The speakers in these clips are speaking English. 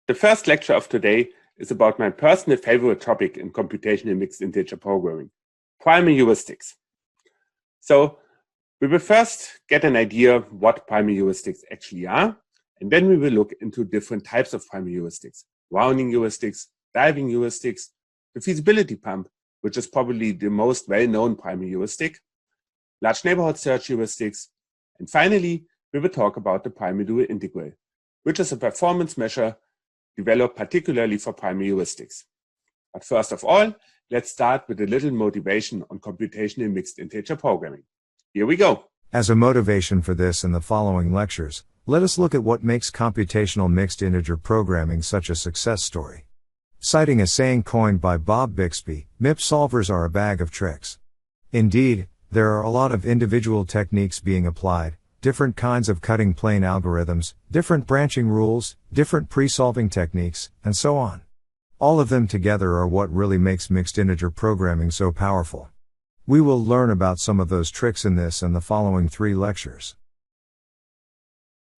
The first lecture of today is about my personal favorite topic in computational mixed integer programming, primal heuristics. So we will first get an idea of what primal heuristics actually are, and then we will look into different types of primal heuristics, rounding heuristics, diving heuristics, the feasibility pump, which is probably the most well-known primal heuristic, large neighborhood search heuristics, and finally, we will talk about the Primal-Dual integral, which is a performance measure developed particularly for primal heuristics. But first of all, let's start with a little motivation on computational mixed integer programming. Here we go. As a motivation for this and the following lectures, let us look at what makes computational mixed integer programming such a success story. Citing a saying coined by Bob Bixby, MIP solvers are a bag of tricks. Indeed, there are a lot of individual techniques being applied, different kinds of cutting plane algorithms, different branching rules, different pre-solving techniques, and so on. All of them together are what really makes mixed integer programming so powerful. We will learn about some of those tricks in this and the following 3 lectures.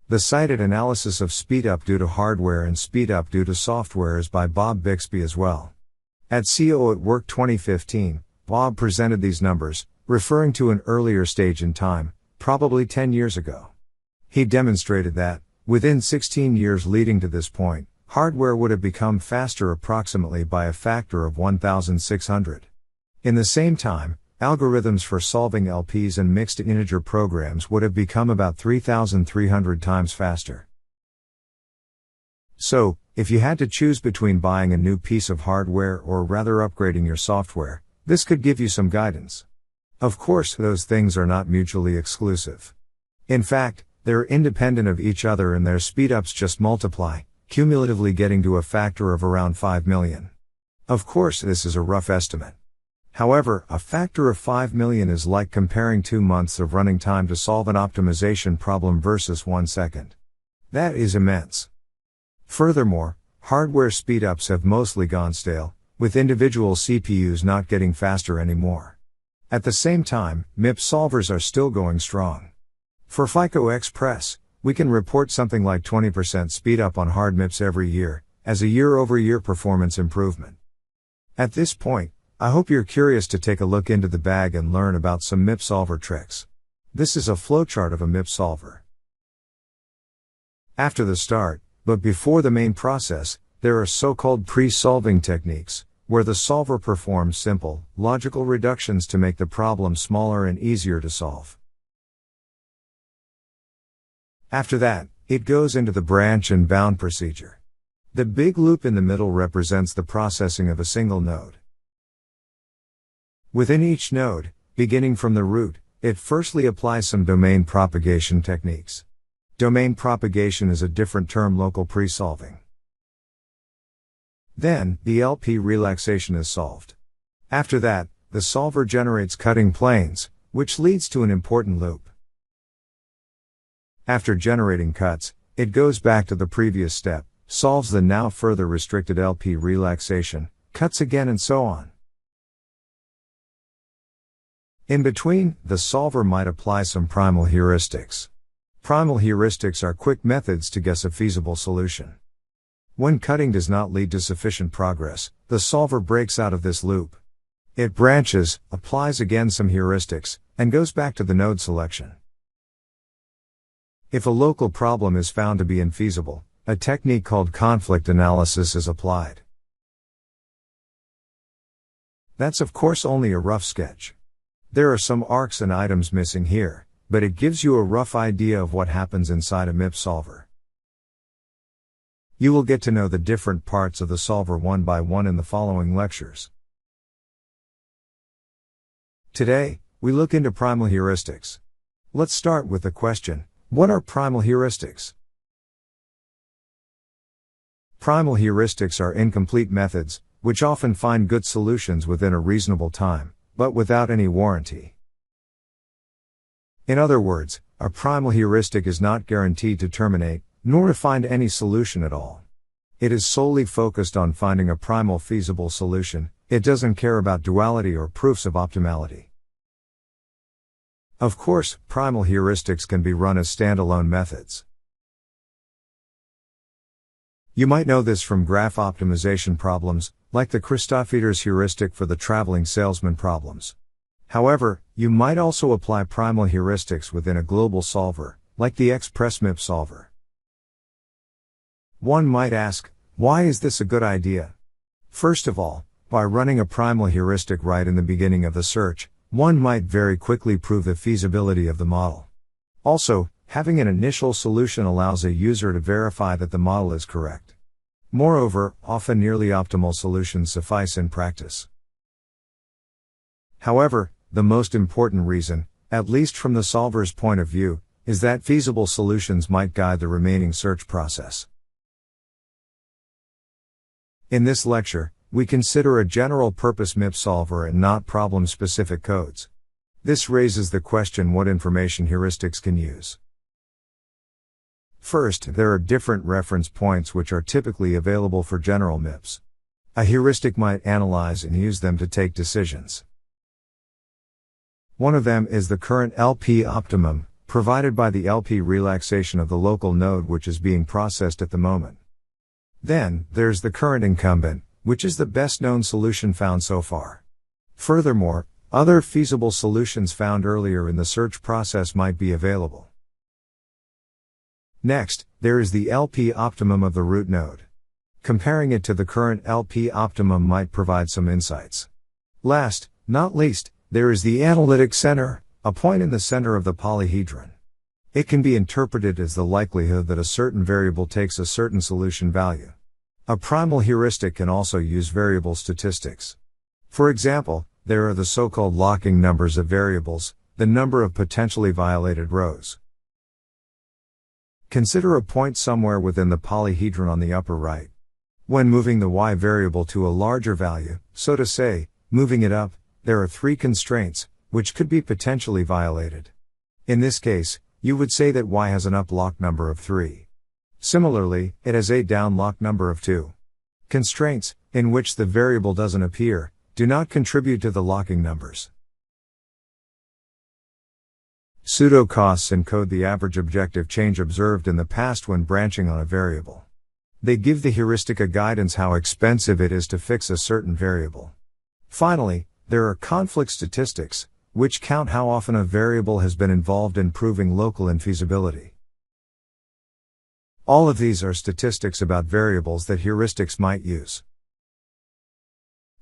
The cited analysis of speedup due to hardware and speedup due to software is by Bob Bixby as well. At CO at Work 2015, Bob presented these numbers, referring to an earlier stage in time, probably 10 years ago. He demonstrated that, within 16 years leading to this point, hardware would have become faster approximately by a factor of 1,600. In the same time, algorithms for solving LPs and mixed integer programs would have become about 3,300 times faster. So, if you had to choose between buying a new piece of hardware or rather upgrading your software, this could give you some guidance. Of course, those things are not mutually exclusive. In fact, they're independent of each other and their speedups just multiply, cumulatively getting to a factor of around 5 million. Of course, this is a rough estimate. However, a factor of 5 million is like comparing 2 months of running time to solve an optimization problem versus 1 second. That is immense. Furthermore, hardware speedups have mostly gone stale, with individual CPUs not getting faster anymore. At the same time, MIP solvers are still going strong. For FICO Express, we can report something like 20% speedup on hard MIPS every year, as a year-over-year performance improvement. At this point, I hope you're curious to take a look into the bag and learn about some MIP solver tricks. This is a flowchart of a MIP solver. After the start, but before the main process, there are so-called pre-solving techniques, where the solver performs simple, logical reductions to make the problem smaller and easier to solve. After that, it goes into the branch and bound procedure. The big loop in the middle represents the processing of a single node. Within each node, beginning from the root, it firstly applies some domain propagation techniques. Domain propagation is a different term local pre-solving. Then, the LP relaxation is solved. After that, the solver generates cutting planes, which leads to an important loop. After generating cuts, it goes back to the previous step, solves the now further restricted LP relaxation, cuts again and so on. In between, the solver might apply some primal heuristics. Primal heuristics are quick methods to guess a feasible solution. When cutting does not lead to sufficient progress, the solver breaks out of this loop. It branches, applies again some heuristics, and goes back to the node selection. If a local problem is found to be infeasible, a technique called conflict analysis is applied. That's of course only a rough sketch. There are some arcs and items missing here, but it gives you a rough idea of what happens inside a MIP solver. You will get to know the different parts of the solver one by one in the following lectures. Today, we look into primal heuristics. Let's start with the question, what are primal heuristics? Primal heuristics are incomplete methods, which often find good solutions within a reasonable time, but without any warranty. In other words, a primal heuristic is not guaranteed to terminate, nor to find any solution at all. It is solely focused on finding a primal feasible solution, it doesn't care about duality or proofs of optimality. Of course, primal heuristics can be run as standalone methods. You might know this from graph optimization problems, like the Christoffeter's heuristic for the traveling salesman problems. However, you might also apply primal heuristics within a global solver, like the Express MIP solver. One might ask, why is this a good idea? First of all, by running a primal heuristic right in the beginning of the search, one might very quickly prove the feasibility of the model. Also, having an initial solution allows a user to verify that the model is correct. Moreover, often nearly optimal solutions suffice in practice. However, the most important reason, at least from the solver's point of view, is that feasible solutions might guide the remaining search process. In this lecture, we consider a general-purpose MIP solver and not problem-specific codes. This raises the question what information heuristics can use. First, there are different reference points which are typically available for general MIPs. A heuristic might analyze and use them to take decisions. One of them is the current LP optimum, provided by the LP relaxation of the local node which is being processed at the moment. Then, there's the current incumbent, which is the best known solution found so far. Furthermore, other feasible solutions found earlier in the search process might be available. Next, there is the LP optimum of the root node. Comparing it to the current LP optimum might provide some insights. Last, not least, there is the analytic center, a point in the center of the polyhedron. It can be interpreted as the likelihood that a certain variable takes a certain solution value. A primal heuristic can also use variable statistics. For example, there are the so-called locking numbers of variables, the number of potentially violated rows. Consider a point somewhere within the polyhedron on the upper right. When moving the y variable to a larger value, so to say, moving it up, there are 3 constraints, which could be potentially violated. In this case, you would say that y has an up lock number of 3. Similarly, it has a down lock number of 2. Constraints, in which the variable doesn't appear, do not contribute to the locking numbers. Pseudo-costs encode the average objective change observed in the past when branching on a variable. They give the heuristic a guidance how expensive it is to fix a certain variable. Finally, there are conflict statistics, which count how often a variable has been involved in proving local infeasibility. All of these are statistics about variables that heuristics might use.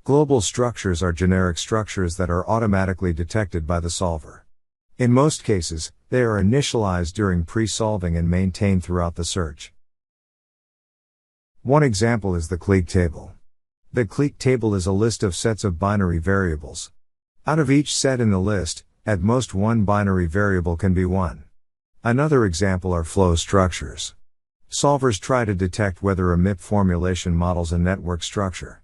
Global structures are generic structures that are automatically detected by the solver. In most cases, they are initialized during pre-solving and maintained throughout the search. One example is the clique table. The clique table is a list of sets of binary variables. Out of each set in the list, at most one binary variable can be 1. Another example are flow structures. Solvers try to detect whether a MIP formulation models a network structure.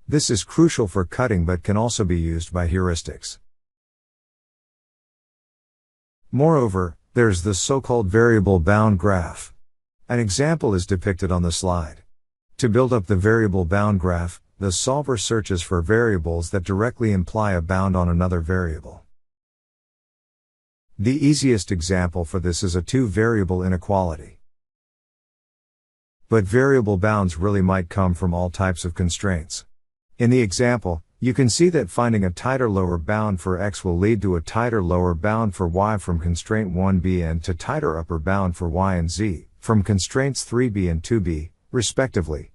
This is crucial for cutting but can also be used by heuristics. Moreover, there's the so-called variable bound graph. An example is depicted on the slide. To build up the variable bound graph, the solver searches for variables that directly imply a bound on another variable. The easiest example for this is a 2-variable inequality. But variable bounds really might come from all types of constraints. In the example, you can see that finding a tighter lower bound for x will lead to a tighter lower bound for y from constraint 1b and to tighter upper bound for y and z, from constraints 3b and 2b, respectively.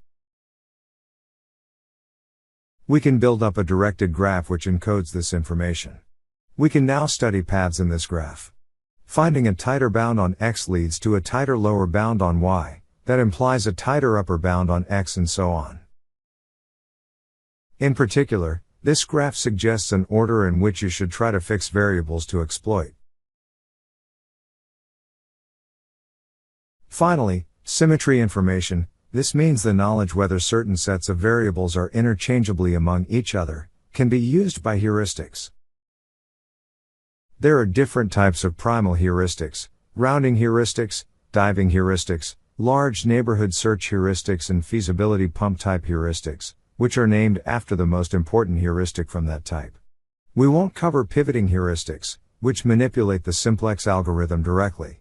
We can build up a directed graph which encodes this information. We can now study paths in this graph. Finding a tighter bound on x leads to a tighter lower bound on y, that implies a tighter upper bound on x and so on. In particular, this graph suggests an order in which you should try to fix variables to exploit. Finally, symmetry information. This means the knowledge whether certain sets of variables are interchangeably among each other, can be used by heuristics. There are different types of primal heuristics, rounding heuristics, diving heuristics, large neighborhood search heuristics and feasibility pump type heuristics, which are named after the most important heuristic from that type. We won't cover pivoting heuristics, which manipulate the simplex algorithm directly.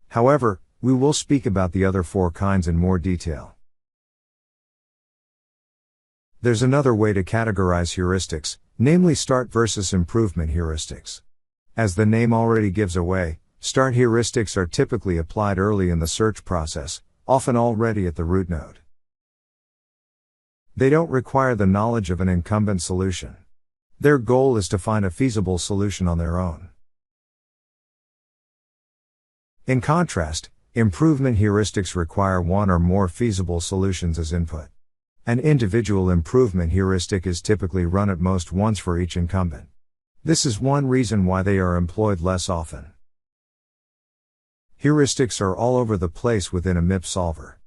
However, we will speak about the other 4 kinds in more detail. There's another way to categorize heuristics, namely start versus improvement heuristics. As the name already gives away, start heuristics are typically applied early in the search process, often already at the root node. They don't require the knowledge of an incumbent solution. Their goal is to find a feasible solution on their own. In contrast, improvement heuristics require one or more feasible solutions as input. An individual improvement heuristic is typically run at most once for each incumbent. This is one reason why they are employed less often. Heuristics are all over the place within a MIP solver.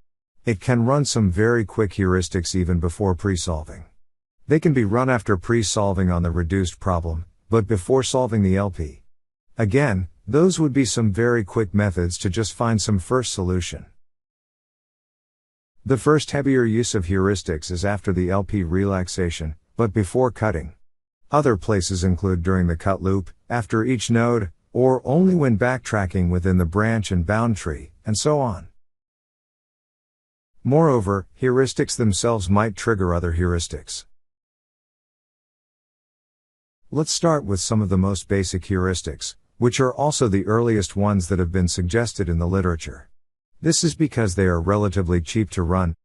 It can run some very quick heuristics even before pre-solving. They can be run after pre-solving on the reduced problem, but before solving the LP. Again, those would be some very quick methods to just find some first solution. The first heavier use of heuristics is after the LP relaxation, but before cutting. Other places include during the cut loop, after each node, or only when backtracking within the branch and bound tree, and so on. Moreover, heuristics themselves might trigger other heuristics. Let's start with some of the most basic heuristics, which are also the earliest ones that have been suggested in the literature. This is because they are relatively cheap to run.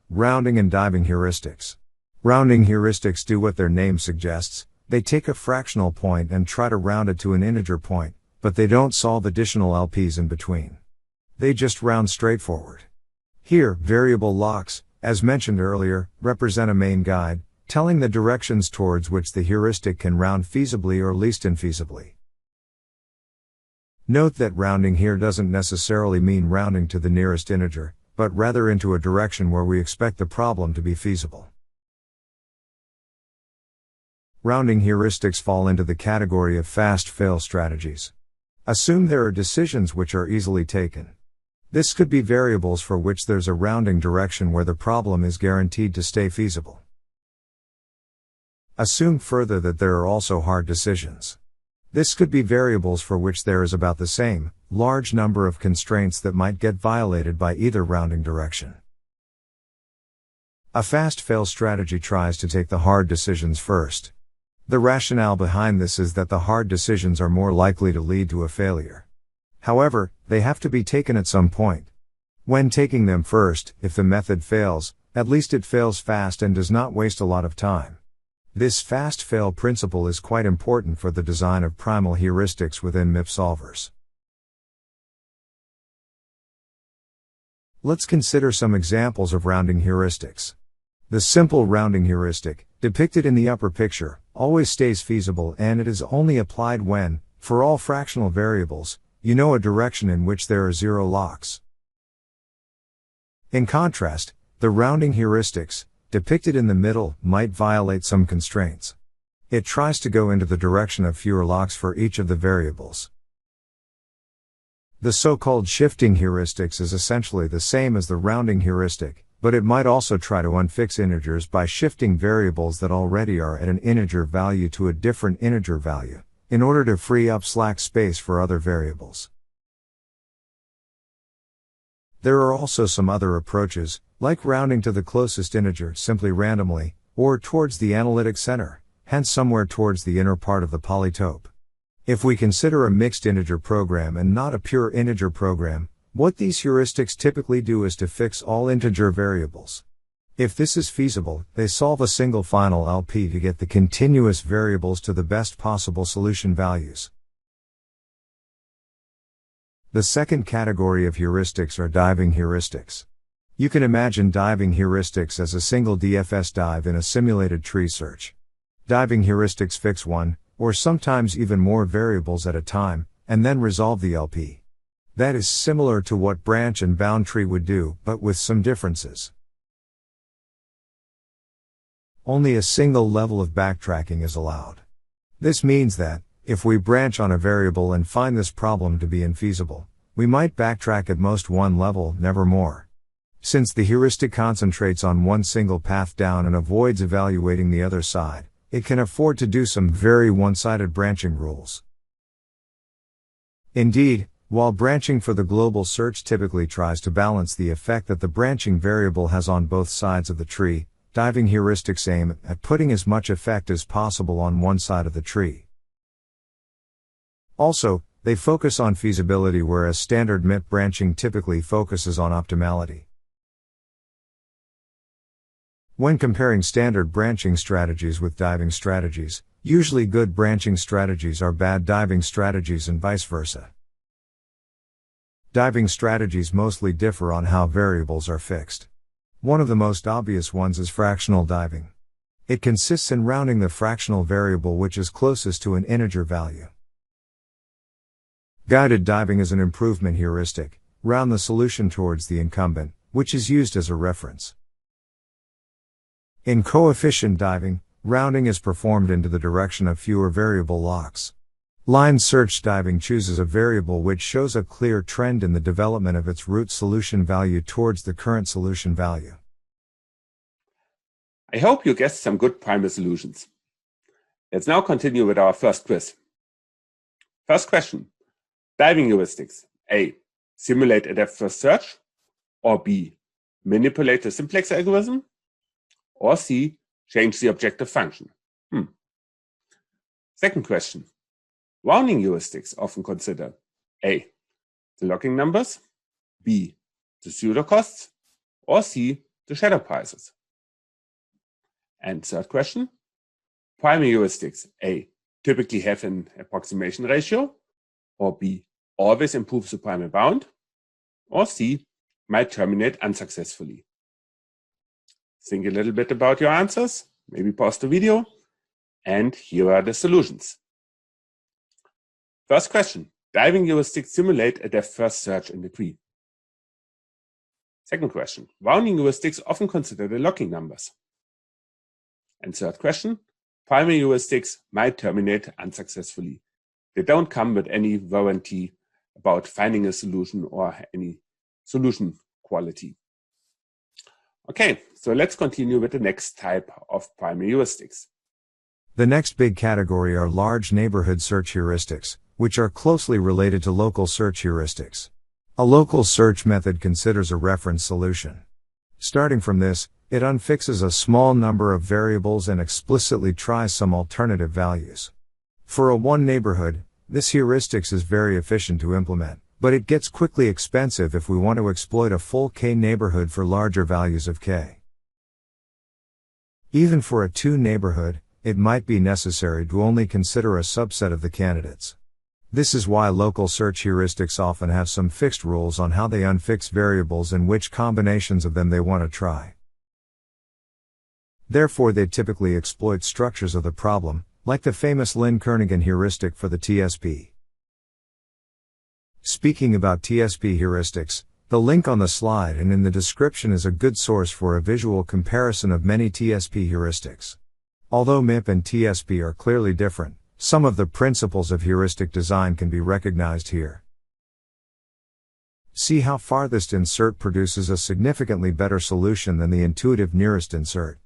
Rounding and diving heuristics. Rounding heuristics do what their name suggests, they take a fractional point and try to round it to an integer point, but they don't solve additional LPs in between. They just round straightforward. Here, variable locks, as mentioned earlier, represent a main guide, telling the directions towards which the heuristic can round feasibly or least infeasibly. Note that rounding here doesn't necessarily mean rounding to the nearest integer, but rather into a direction where we expect the problem to be feasible. Rounding heuristics fall into the category of fast-fail strategies. Assume there are decisions which are easily taken. This could be variables for which there's a rounding direction where the problem is guaranteed to stay feasible. Assume further that there are also hard decisions. This could be variables for which there is about the same, large number of constraints that might get violated by either rounding direction. A fast-fail strategy tries to take the hard decisions first. The rationale behind this is that the hard decisions are more likely to lead to a failure. However, they have to be taken at some point. When taking them first, if the method fails, at least it fails fast and does not waste a lot of time. This fast-fail principle is quite important for the design of primal heuristics within MIP solvers. Let's consider some examples of rounding heuristics. The simple rounding heuristic, depicted in the upper picture, always stays feasible and it is only applied when, for all fractional variables, you know a direction in which there are zero locks. In contrast, the rounding heuristics, depicted in the middle, might violate some constraints. It tries to go into the direction of fewer locks for each of the variables. The so-called shifting heuristics is essentially the same as the rounding heuristic, but it might also try to unfix integers by shifting variables that already are at an integer value to a different integer value, in order to free up slack space for other variables. There are also some other approaches, like rounding to the closest integer simply randomly, or towards the analytic center, hence somewhere towards the inner part of the polytope. If we consider a mixed integer program and not a pure integer program, what these heuristics typically do is to fix all integer variables. If this is feasible, they solve a single final LP to get the continuous variables to the best possible solution values. The second category of heuristics are diving heuristics. You can imagine diving heuristics as a single DFS dive in a simulated tree search. Diving heuristics fix one, or sometimes even more variables at a time, and then resolve the LP. That is similar to what branch and bound tree would do, but with some differences. Only a single level of backtracking is allowed. This means that, if we branch on a variable and find this problem to be infeasible, we might backtrack at most one level, never more. Since the heuristic concentrates on one single path down and avoids evaluating the other side, it can afford to do some very one-sided branching rules. Indeed, while branching for the global search typically tries to balance the effect that the branching variable has on both sides of the tree, diving heuristics aim at putting as much effect as possible on one side of the tree. Also, they focus on feasibility, whereas standard MIP branching typically focuses on optimality. When comparing standard branching strategies with diving strategies, usually good branching strategies are bad diving strategies and vice versa. Diving strategies mostly differ on how variables are fixed. One of the most obvious ones is fractional diving. It consists in rounding the fractional variable which is closest to an integer value. Guided diving is an improvement heuristic, round the solution towards the incumbent, which is used as a reference. In coefficient diving, rounding is performed into the direction of fewer variable locks. Line search diving chooses a variable which shows a clear trend in the development of its root solution value towards the current solution value. I hope you guessed some good primal solutions. Let's now continue with our first quiz. First question. Diving heuristics. A. Simulate a depth first search. Or B. Manipulate the simplex algorithm. Or C. Change the objective function. Second question. Rounding heuristics often consider A. The locking numbers, B. The pseudo costs, or C. The shadow prices. And third question. Primal heuristics A. Typically have an approximation ratio, or B. Always improves the primal bound, or C. Might terminate unsuccessfully. Think a little bit about your answers, maybe pause the video, and here are the solutions. First question, diving heuristics simulate a depth first search in the tree. Second question, rounding heuristics often consider the locking numbers. And third question, primal heuristics might terminate unsuccessfully. They don't come with any warranty about finding a solution or any solution quality. Okay, so let's continue with the next type of primal heuristics. The next big category are large neighborhood search heuristics, which are closely related to local search heuristics. A local search method considers a reference solution. Starting from this, it unfixes a small number of variables and explicitly tries some alternative values. For a one neighborhood, this heuristics is very efficient to implement, but it gets quickly expensive if we want to exploit a full K neighborhood for larger values of K. Even for a 2 neighborhood, it might be necessary to only consider a subset of the candidates. This is why local search heuristics often have some fixed rules on how they unfix variables and which combinations of them they want to try. Therefore, they typically exploit structures of the problem, like the famous Lin-Kernighan heuristic for the TSP. Speaking about TSP heuristics, the link on the slide and in the description is a good source for a visual comparison of many TSP heuristics. Although MIP and TSP are clearly different, some of the principles of heuristic design can be recognized here. See how farthest insert produces a significantly better solution than the intuitive nearest insert.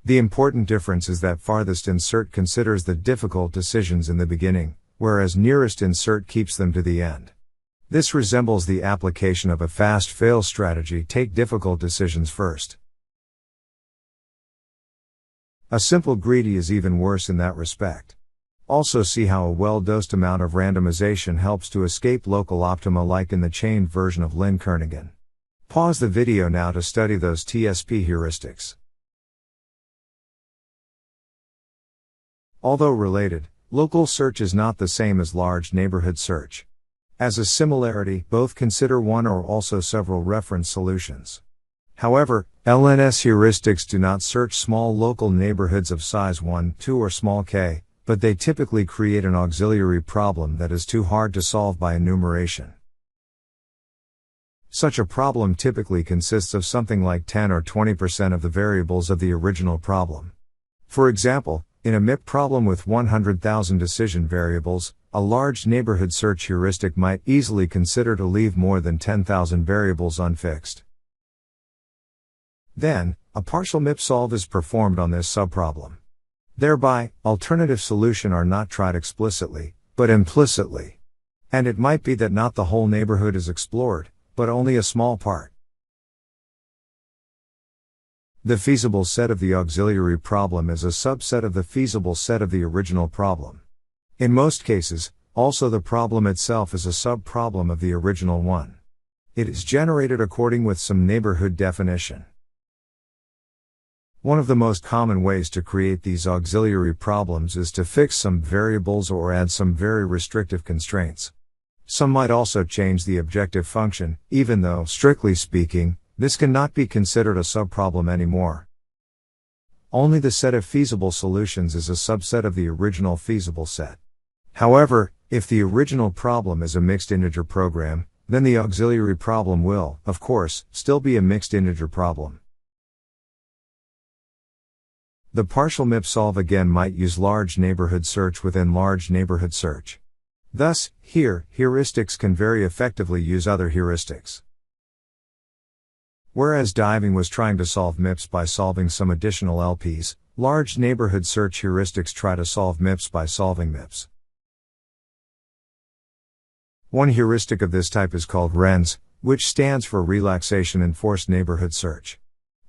The important difference is that farthest insert considers the difficult decisions in the beginning, whereas nearest insert keeps them to the end. This resembles the application of a fast-fail strategy: take difficult decisions first. A simple greedy is even worse in that respect. Also see how a well-dosed amount of randomization helps to escape local optima, like in the chained version of Lin-Kernighan. Pause the video now to study those TSP heuristics. Although related, local search is not the same as large neighborhood search. As a similarity, both consider one or also several reference solutions. However, LNS heuristics do not search small local neighborhoods of size 1, 2 or small k, but they typically create an auxiliary problem that is too hard to solve by enumeration. Such a problem typically consists of something like 10 or 20% of the variables of the original problem. For example, in a MIP problem with 100,000 decision variables, a large neighborhood search heuristic might easily consider to leave more than 10,000 variables unfixed. Then, a partial MIP solve is performed on this subproblem. Thereby, alternative solutions are not tried explicitly, but implicitly. And it might be that not the whole neighborhood is explored, but only a small part. The feasible set of the auxiliary problem is a subset of the feasible set of the original problem. In most cases, also the problem itself is a sub-problem of the original one. It is generated according with some neighborhood definition. One of the most common ways to create these auxiliary problems is to fix some variables or add some very restrictive constraints. Some might also change the objective function, even though, strictly speaking, this cannot be considered a subproblem anymore. Only the set of feasible solutions is a subset of the original feasible set. However, if the original problem is a mixed integer program, then the auxiliary problem will, of course, still be a mixed integer problem. The partial MIP solve again might use large neighborhood search within large neighborhood search. Thus, here, heuristics can very effectively use other heuristics. Whereas diving was trying to solve MIPS by solving some additional LPs, large neighborhood search heuristics try to solve MIPS by solving MIPS. One heuristic of this type is called RINS, which stands for Relaxation Enforced Neighborhood Search.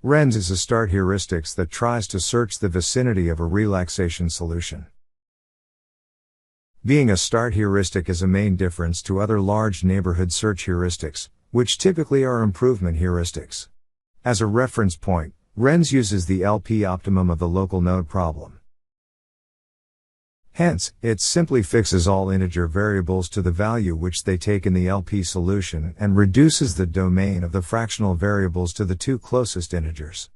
RINS is a start heuristics that tries to search the vicinity of a relaxation solution. Being a start heuristic is a main difference to other large neighborhood search heuristics, which typically are improvement heuristics. As a reference point, RINS uses the LP optimum of the local node problem. Hence, it simply fixes all integer variables to the value which they take in the LP solution and reduces the domain of the fractional variables to the two closest integers.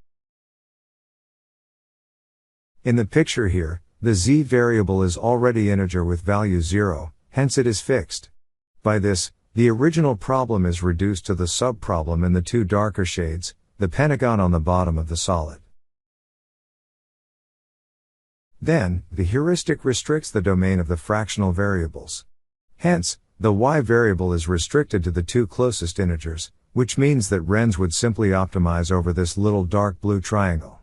In the picture here, the z variable is already integer with value 0, hence it is fixed. By this, the original problem is reduced to the subproblem in the two darker shades, the pentagon on the bottom of the solid. Then, the heuristic restricts the domain of the fractional variables. Hence, the y variable is restricted to the two closest integers, which means that RINS would simply optimize over this little dark blue triangle.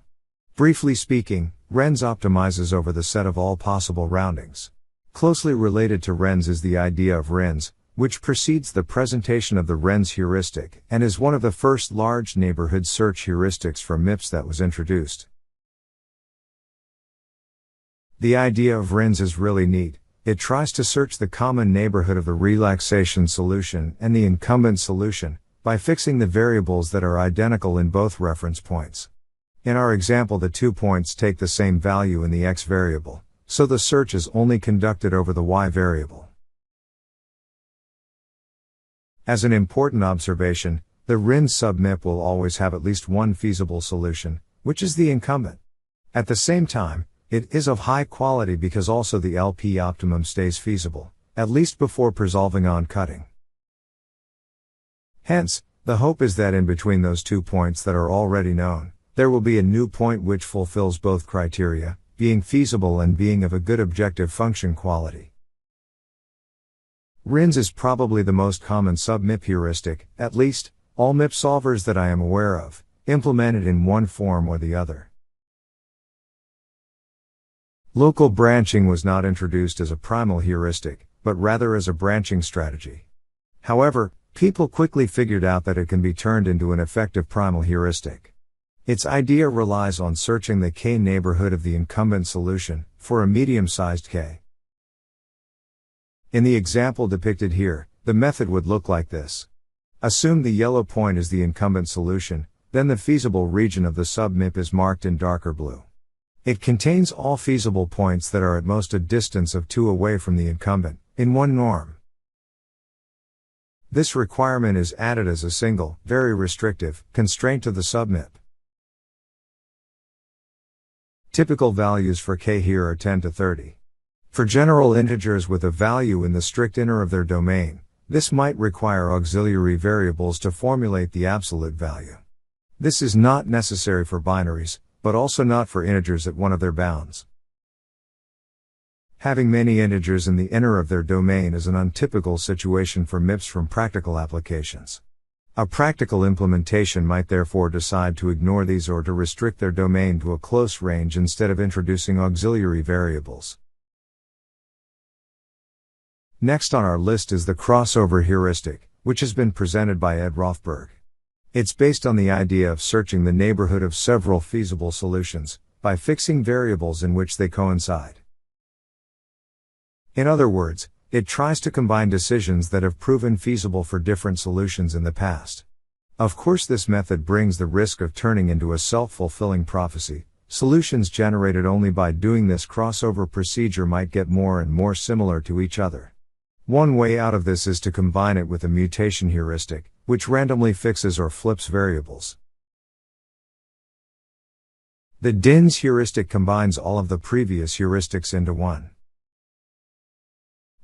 Briefly speaking, RINS optimizes over the set of all possible roundings. Closely related to RINS is the idea of RINS, which precedes the presentation of the RINS heuristic and is one of the first large neighborhood search heuristics for MIPS that was introduced. The idea of RINS is really neat. It tries to search the common neighborhood of the relaxation solution and the incumbent solution by fixing the variables that are identical in both reference points. In our example, the 2 points take the same value in the x variable, so the search is only conducted over the y variable. As an important observation, the RINS sub-MIP will always have at least one feasible solution, which is the incumbent. At the same time, it is of high quality because also the LP optimum stays feasible, at least before resolving on cutting. Hence, the hope is that in between those 2 points that are already known, there will be a new point which fulfills both criteria, being feasible and being of a good objective function quality. RINS is probably the most common sub-MIP heuristic, at least, all MIP solvers that I am aware of, implemented in one form or the other. Local branching was not introduced as a primal heuristic, but rather as a branching strategy. However, people quickly figured out that it can be turned into an effective primal heuristic. Its idea relies on searching the k neighborhood of the incumbent solution, for a medium-sized k. In the example depicted here, the method would look like this. Assume the yellow point is the incumbent solution, then the feasible region of the sub-MIP is marked in darker blue. It contains all feasible points that are at most a distance of 2 away from the incumbent, in one norm. This requirement is added as a single, very restrictive, constraint to the sub-MIP. Typical values for k here are 10 to 30. For general integers with a value in the strict inner of their domain, this might require auxiliary variables to formulate the absolute value. This is not necessary for binaries, but also not for integers at one of their bounds. Having many integers in the inner of their domain is an untypical situation for MIPS from practical applications. A practical implementation might therefore decide to ignore these or to restrict their domain to a close range instead of introducing auxiliary variables. Next on our list is the crossover heuristic, which has been presented by Rothberg. It's based on the idea of searching the neighborhood of several feasible solutions, by fixing variables in which they coincide. In other words, it tries to combine decisions that have proven feasible for different solutions in the past. Of course, this method brings the risk of turning into a self-fulfilling prophecy. Solutions generated only by doing this crossover procedure might get more and more similar to each other. One way out of this is to combine it with a mutation heuristic, which randomly fixes or flips variables. The RINS heuristic combines all of the previous heuristics into one.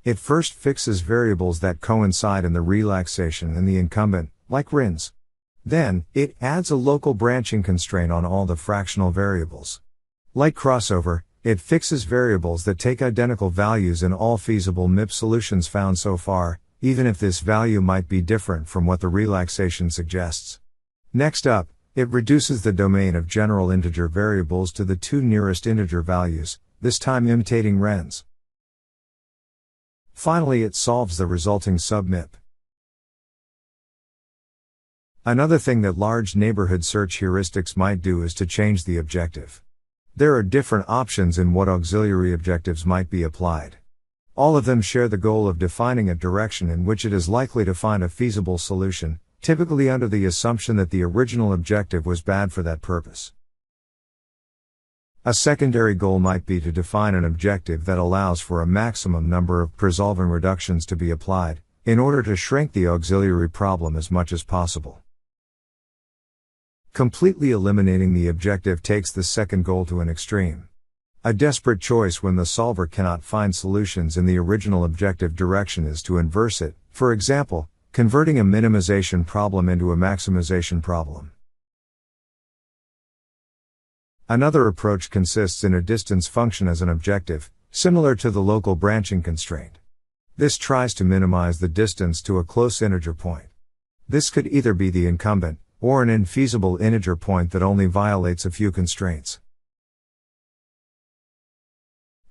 It first fixes variables that coincide in the relaxation and the incumbent, like RINS. Then, it adds a local branching constraint on all the fractional variables. Like crossover, it fixes variables that take identical values in all feasible MIP solutions found so far, even if this value might be different from what the relaxation suggests. Next up, it reduces the domain of general integer variables to the two nearest integer values, this time imitating RINS. Finally, it solves the resulting sub-MIP. Another thing that large neighborhood search heuristics might do is to change the objective. There are different options in what auxiliary objectives might be applied. All of them share the goal of defining a direction in which it is likely to find a feasible solution, typically under the assumption that the original objective was bad for that purpose. A secondary goal might be to define an objective that allows for a maximum number of presolving reductions to be applied, in order to shrink the auxiliary problem as much as possible. Completely eliminating the objective takes the second goal to an extreme. A desperate choice when the solver cannot find solutions in the original objective direction is to inverse it, for example, converting a minimization problem into a maximization problem. Another approach consists in a distance function as an objective, similar to the local branching constraint. This tries to minimize the distance to a close integer point. This could either be the incumbent, or an infeasible integer point that only violates a few constraints.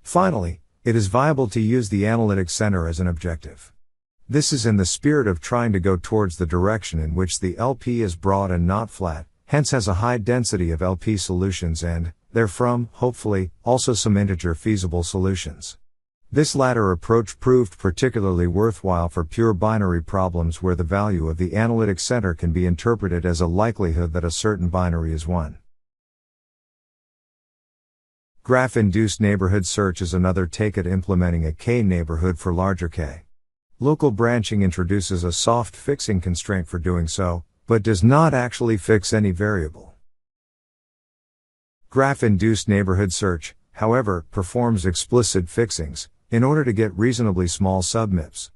Finally, it is viable to use the analytic center as an objective. This is in the spirit of trying to go towards the direction in which the LP is broad and not flat, hence has a high density of LP solutions and, therefrom, hopefully, also some integer feasible solutions. This latter approach proved particularly worthwhile for pure binary problems where the value of the analytic center can be interpreted as a likelihood that a certain binary is 1. Graph-induced neighborhood search is another take at implementing a k-neighborhood for larger k. Local branching introduces a soft fixing constraint for doing so, but does not actually fix any variable. Graph-induced neighborhood search, however, performs explicit fixings, in order to get reasonably small submips.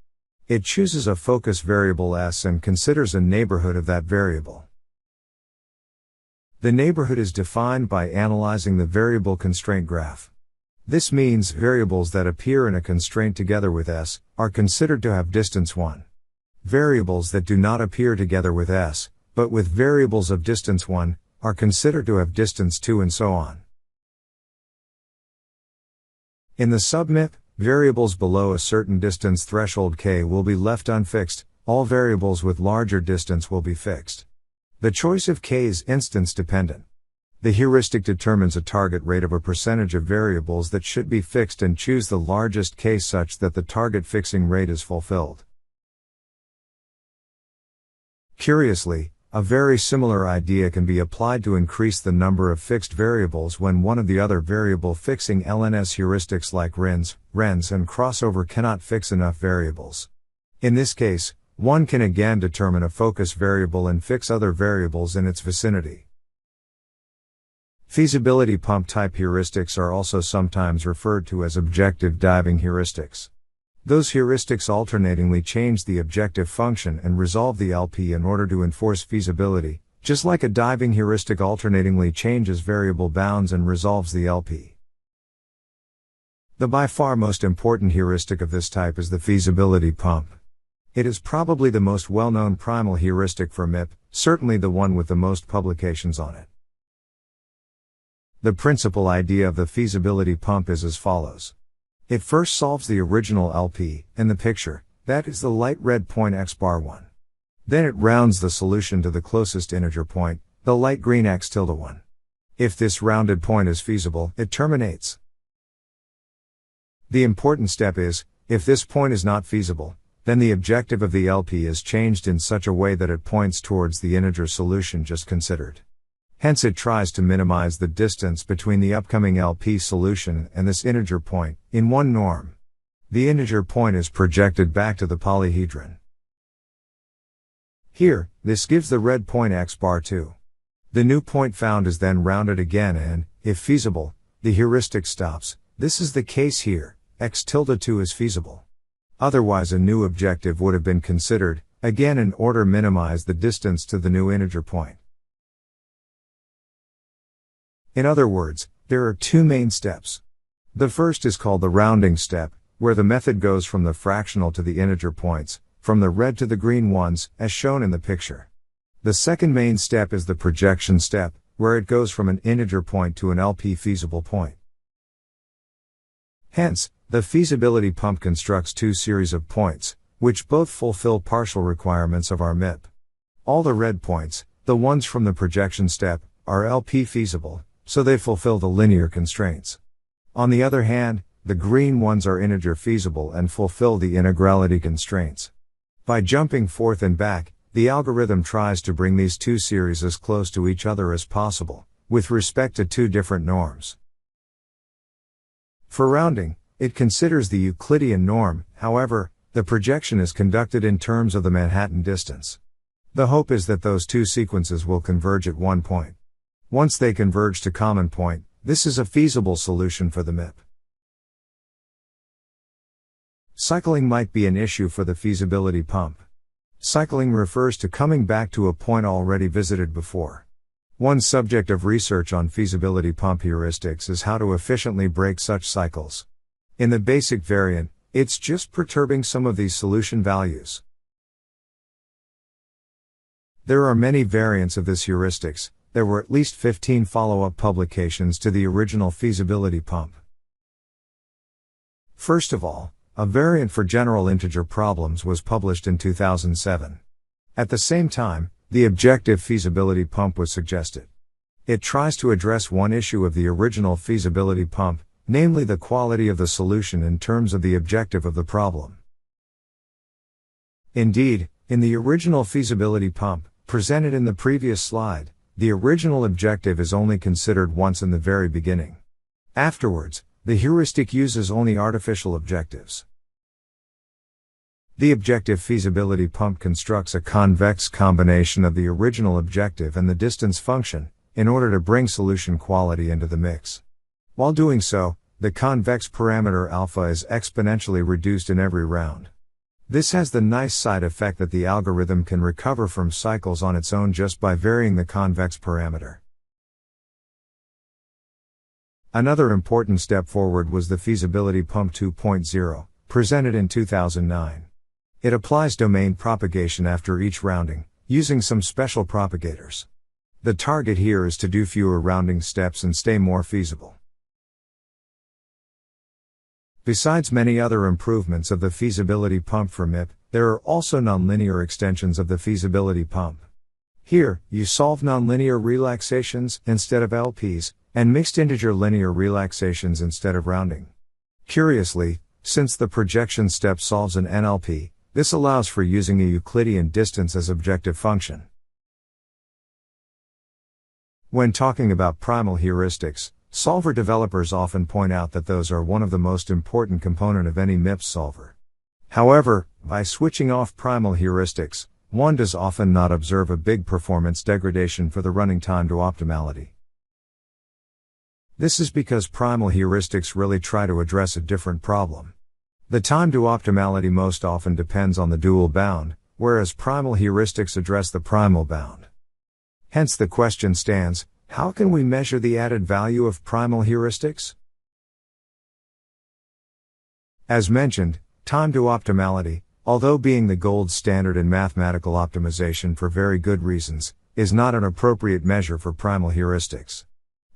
It chooses a focus variable S and considers a neighborhood of that variable. The neighborhood is defined by analyzing the variable constraint graph. This means variables that appear in a constraint together with S, are considered to have distance 1. Variables that do not appear together with S, but with variables of distance 1, are considered to have distance 2 and so on. In the submip, variables below a certain distance threshold k will be left unfixed, all variables with larger distance will be fixed. The choice of k is instance dependent. The heuristic determines a target rate of a percentage of variables that should be fixed and choose the largest k such that the target fixing rate is fulfilled. Curiously, a very similar idea can be applied to increase the number of fixed variables when one of the other variable fixing LNS heuristics like RINS, RENS and crossover cannot fix enough variables. In this case, one can again determine a focus variable and fix other variables in its vicinity. Feasibility pump type heuristics are also sometimes referred to as objective diving heuristics. Those heuristics alternatingly change the objective function and resolve the LP in order to enforce feasibility, just like a diving heuristic alternatingly changes variable bounds and resolves the LP. The by far most important heuristic of this type is the feasibility pump. It is probably the most well-known primal heuristic for MIP, certainly the one with the most publications on it. The principal idea of the feasibility pump is as follows. It first solves the original LP, in the picture, that is the light red point x bar 1. Then it rounds the solution to the closest integer point, the light green x tilde 1. If this rounded point is feasible, it terminates. The important step is, if this point is not feasible, then the objective of the LP is changed in such a way that it points towards the integer solution just considered. Hence it tries to minimize the distance between the upcoming LP solution and this integer point, in one norm. The integer point is projected back to the polyhedron. Here, this gives the red point x bar 2. The new point found is then rounded again and, if feasible, the heuristic stops. This is the case here, x tilde 2 is feasible. Otherwise a new objective would have been considered, again in order to minimize the distance to the new integer point. In other words, there are two main steps. The first is called the rounding step, where the method goes from the fractional to the integer points, from the red to the green ones, as shown in the picture. The second main step is the projection step, where it goes from an integer point to an LP feasible point. Hence, the feasibility pump constructs two series of points, which both fulfill partial requirements of our MIP. All the red points, the ones from the projection step, are LP feasible, so they fulfill the linear constraints. On the other hand, the green ones are integer feasible and fulfill the integrality constraints. By jumping forth and back, the algorithm tries to bring these two series as close to each other as possible, with respect to two different norms. For rounding, it considers the Euclidean norm, however, the projection is conducted in terms of the Manhattan distance. The hope is that those two sequences will converge at one point. Once they converge to common point, this is a feasible solution for the MIP. Cycling might be an issue for the feasibility pump. Cycling refers to coming back to a point already visited before. One subject of research on feasibility pump heuristics is how to efficiently break such cycles. In the basic variant, it's just perturbing some of these solution values. There are many variants of this heuristics. There were at least 15 follow-up publications to the original feasibility pump. First of all, a variant for general integer problems was published in 2007. At the same time, the objective feasibility pump was suggested. It tries to address one issue of the original feasibility pump, namely the quality of the solution in terms of the objective of the problem. Indeed, in the original feasibility pump, presented in the previous slide, the original objective is only considered once in the very beginning. Afterwards, the heuristic uses only artificial objectives. The objective feasibility pump constructs a convex combination of the original objective and the distance function, in order to bring solution quality into the mix. While doing so, the convex parameter alpha is exponentially reduced in every round. This has the nice side effect that the algorithm can recover from cycles on its own just by varying the convex parameter. Another important step forward was the feasibility pump 2.0, presented in 2009. It applies domain propagation after each rounding, using some special propagators. The target here is to do fewer rounding steps and stay more feasible. Besides many other improvements of the feasibility pump for MIP, there are also nonlinear extensions of the feasibility pump. Here, you solve nonlinear relaxations instead of LPs, and mixed integer linear relaxations instead of rounding. Curiously, since the projection step solves an NLP, this allows for using a Euclidean distance as objective function. When talking about primal heuristics, solver developers often point out that those are one of the most important component of any MIP solver. However, by switching off primal heuristics, one does often not observe a big performance degradation for the running time to optimality. This is because primal heuristics really try to address a different problem. The time to optimality most often depends on the dual bound, whereas primal heuristics address the primal bound. Hence the question stands, how can we measure the added value of primal heuristics? As mentioned, time to optimality, although being the gold standard in mathematical optimization for very good reasons, is not an appropriate measure for primal heuristics.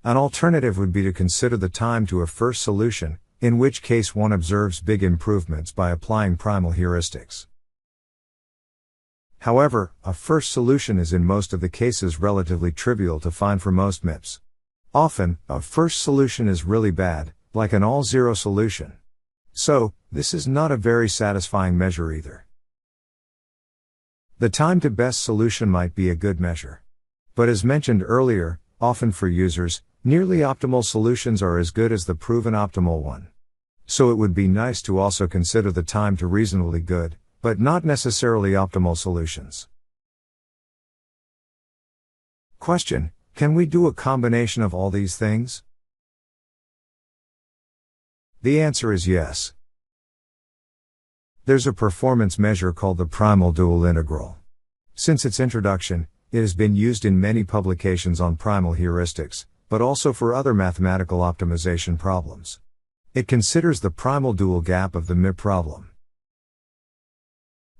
An alternative would be to consider the time to a first solution, in which case one observes big improvements by applying primal heuristics. However, a first solution is in most of the cases relatively trivial to find for most MIPS. Often, a first solution is really bad, like an all-zero solution. So, this is not a very satisfying measure either. The time to best solution might be a good measure. But as mentioned earlier, often for users, nearly optimal solutions are as good as the proven optimal one. So it would be nice to also consider the time to reasonably good, but not necessarily optimal solutions. Question: can we do a combination of all these things? The answer is yes. There's a performance measure called the Primal-Dual integral. Since its introduction, it has been used in many publications on primal heuristics, but also for other mathematical optimization problems. It considers the primal-dual gap of the MIP problem.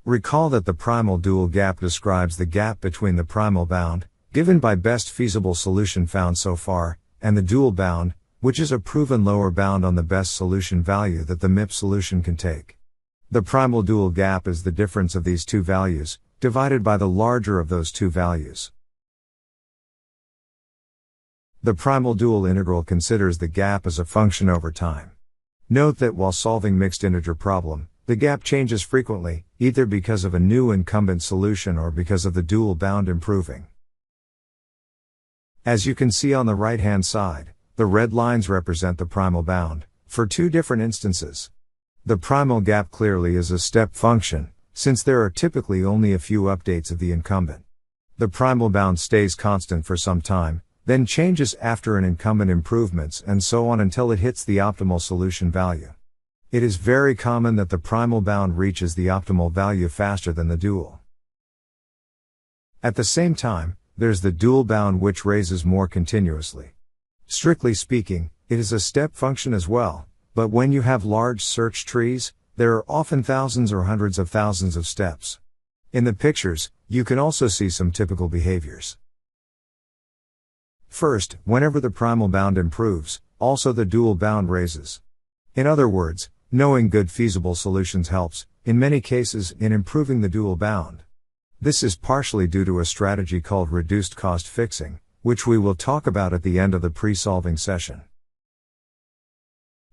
Recall that the primal-dual gap describes the gap between the primal bound, given by best feasible solution found so far, and the dual bound, which is a proven lower bound on the best solution value that the MIP solution can take. The primal-dual gap is the difference of these two values, divided by the larger of those two values. The primal-dual integral considers the gap as a function over time. Note that while solving mixed integer problem, the gap changes frequently, either because of a new incumbent solution or because of the dual bound improving. As you can see on the right-hand side, the red lines represent the primal bound, for two different instances. The primal gap clearly is a step function, since there are typically only a few updates of the incumbent. The primal bound stays constant for some time, then changes after an incumbent improvements and so on until it hits the optimal solution value. It is very common that the primal bound reaches the optimal value faster than the dual. At the same time, there's the dual bound which raises more continuously. Strictly speaking, it is a step function as well, but when you have large search trees, there are often thousands or hundreds of thousands of steps. In the pictures, you can also see some typical behaviors. First, whenever the primal bound improves, also the dual bound raises. In other words, knowing good feasible solutions helps, in many cases, in improving the dual bound. This is partially due to a strategy called reduced cost fixing, which we will talk about at the end of the pre-solving session.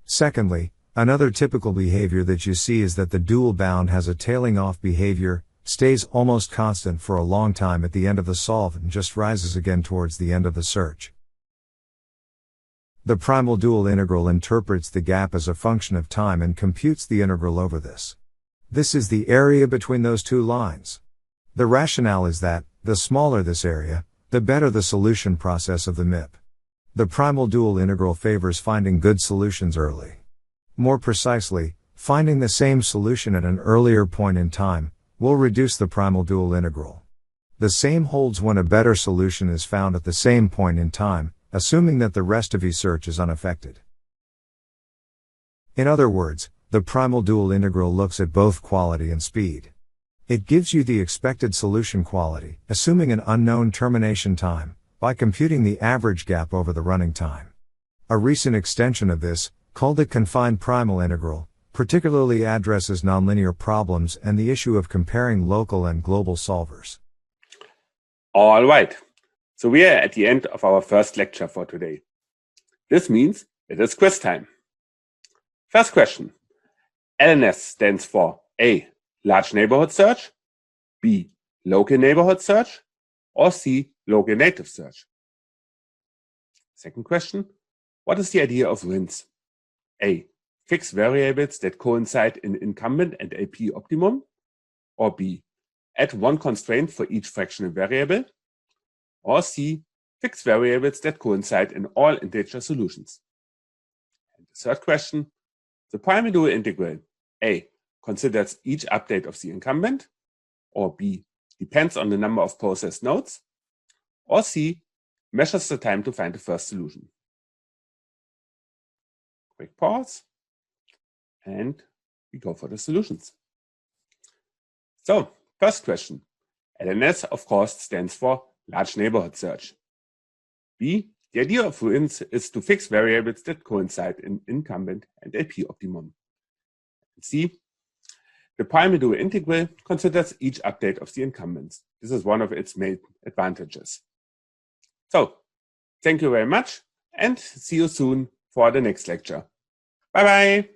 Secondly, another typical behavior that you see is that the dual bound has a tailing off behavior, stays almost constant for a long time at the end of the solve and just rises again towards the end of the search. The primal-dual integral interprets the gap as a function of time and computes the integral over this. This is the area between those two lines. The rationale is that, the smaller this area, the better the solution process of the MIP. The primal-dual integral favors finding good solutions early. More precisely, finding the same solution at an earlier point in time will reduce the primal-dual integral. The same holds when a better solution is found at the same point in time, assuming that the rest of search is unaffected. In other words, the primal-dual integral looks at both quality and speed. It gives you the expected solution quality, assuming an unknown termination time, by computing the average gap over the running time. A recent extension of this, called the confined primal integral, particularly addresses nonlinear problems and the issue of comparing local and global solvers. All right, so we are at the end of our first lecture for today. This means it is quiz time. First question. LNS stands for A, large neighborhood search, B, local neighborhood search, or C, local native search. Second question. What is the idea of RINS? A, fixed variables that coincide in incumbent and LP optimum, or B, add one constraint for each fractional variable, or C, fixed variables that coincide in all integer solutions. And the third question, the Primal-Dual integral A considers each update of the incumbent, or B, depends on the number of processed nodes, or C, measures the time to find the first solution. Quick pause, and we go for the solutions. So, first question. LNS, of course, stands for large neighborhood search. B, the idea of RINS is to fix variables that coincide in incumbent and LP optimum. C, The Primal-Dual integral considers each update of the incumbents. This is one of its main advantages. So, thank you very much and see you soon for the next lecture. Bye-bye.